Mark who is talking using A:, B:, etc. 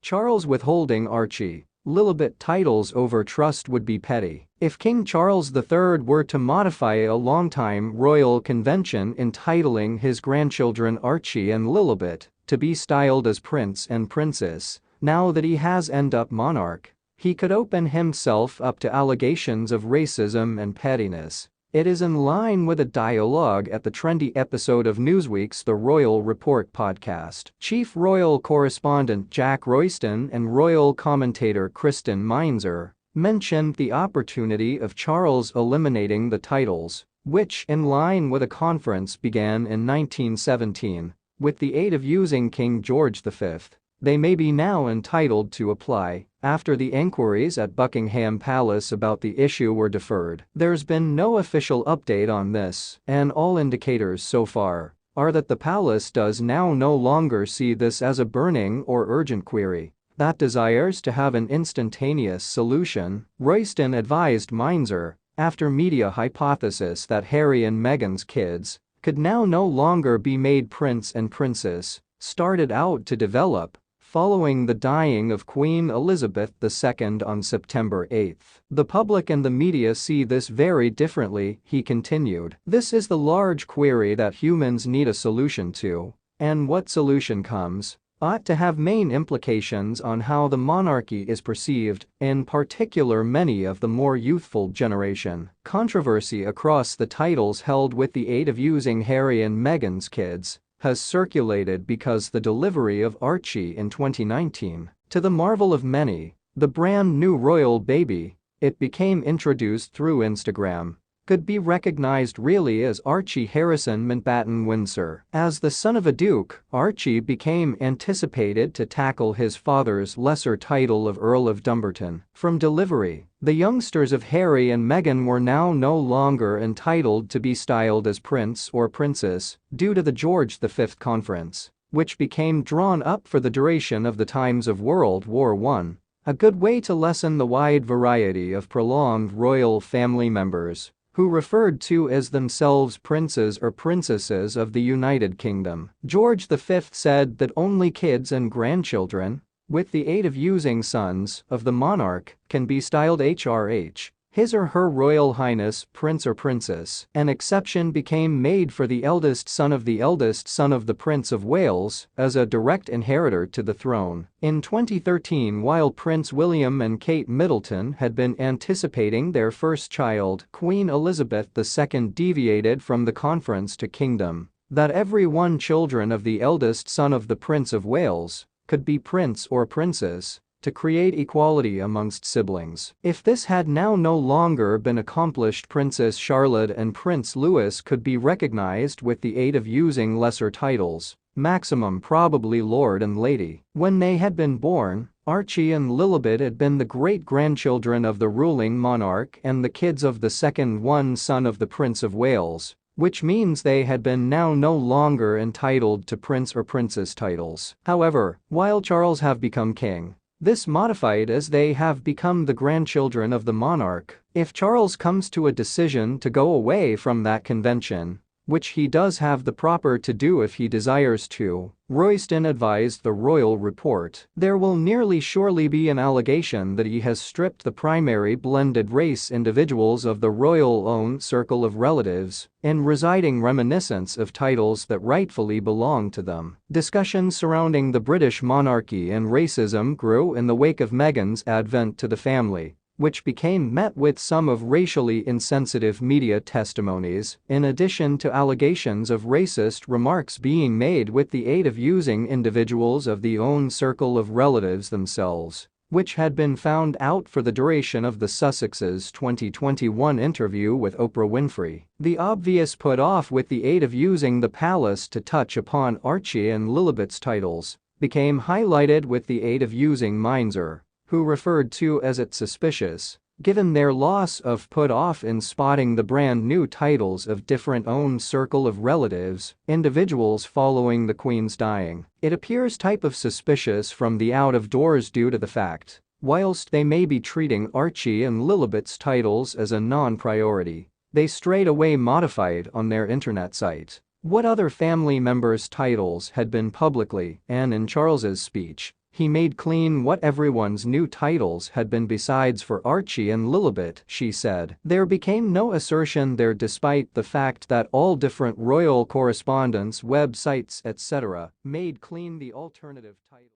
A: Charles withholding Archie, Lilibet titles over trust would be petty. If King Charles III were to modify a long-time royal convention entitling his grandchildren Archie and Lilibet to be styled as prince and princess, now that he has ended up monarch, he could open himself up to allegations of racism and pettiness. It is in line with a dialogue at the trendy episode of Newsweek's The Royal Report podcast. Chief Royal Correspondent Jack Royston and Royal Commentator Kristen Meinzer mentioned the opportunity of Charles eliminating the titles, which, in line with a conference, began in 1917, with the aid of using King George V. They may be now entitled to apply, after the inquiries at Buckingham Palace about the issue were deferred. There's been no official update on this, and all indicators so far are that the palace does now no longer see this as a burning or urgent query that desires to have an instantaneous solution, Royston advised Meinzer, after media hypothesis that Harry and Meghan's kids could now no longer be made prince and princess started out to develop following the dying of Queen Elizabeth II on September 8. The public and the media see this very differently, he continued. This is the large query that humans need a solution to, and what solution comes ought to have main implications on how the monarchy is perceived, in particular many of the more youthful generation. Controversy across the titles held with the aid of using Harry and Meghan's kids has circulated because the delivery of Archie in 2019, to the marvel of many, the brand new royal baby, it became introduced through Instagram, could be recognized really as Archie Harrison Mountbatten Windsor. As the son of a duke, Archie became anticipated to tackle his father's lesser title of Earl of Dumbarton. From delivery, the youngsters of Harry and Meghan were now no longer entitled to be styled as prince or princess due to the George V Conference, which became drawn up for the duration of the times of World War I, a good way to lessen the wide variety of prolonged royal family members who referred to as themselves princes or princesses of the United Kingdom. George V said that only kids and grandchildren, with the aid of using sons of the monarch, can be styled HRH, His or Her Royal Highness Prince or Princess. An exception became made for the eldest son of the Prince of Wales as a direct inheritor to the throne. In 2013, while Prince William and Kate Middleton had been anticipating their first child, Queen Elizabeth II deviated from the conference to kingdom that every one children of the eldest son of the Prince of Wales could be prince or princess, to create equality amongst siblings. If this had now no longer been accomplished, Princess Charlotte and Prince Louis could be recognized with the aid of using lesser titles, maximum probably Lord and Lady. When they had been born, Archie and Lilibet had been the great-grandchildren of the ruling monarch and the kids of the second son of the Prince of Wales, which means they had been now no longer entitled to prince or princess titles. However, while Charles have become king, this modified as they have become the grandchildren of the monarch. If Charles comes to a decision to go away from that convention, which he does have the proper to do if he desires to, Royston advised the Royal Report, there will nearly surely be an allegation that he has stripped the primary blended race individuals of the royal own circle of relatives in residing reminiscence of titles that rightfully belong to them. Discussions surrounding the British monarchy and racism grew in the wake of Meghan's advent to the family, which became met with some of racially insensitive media testimonies, in addition to allegations of racist remarks being made with the aid of using individuals of the own circle of relatives themselves, which had been found out for the duration of the Sussex's 2021 interview with Oprah Winfrey. The obvious put-off with the aid of using the palace to touch upon Archie and Lilibet's titles became highlighted with the aid of using Meinzer, who referred to as it suspicious, given their loss of put-off in spotting the brand new titles of different own circle of relatives, individuals following the Queen's dying. It appears type of suspicious from the out of doors due to the fact, whilst they may be treating Archie and Lilibet's titles as a non-priority, they straight away modified on their internet site what other family members' titles had been publicly, and in Charles's speech, He made clean what everyone's new titles had been besides for Archie and Lilibet, she said. There became no assertion there despite the fact that all different royal correspondence websites etc. made clean the alternative title.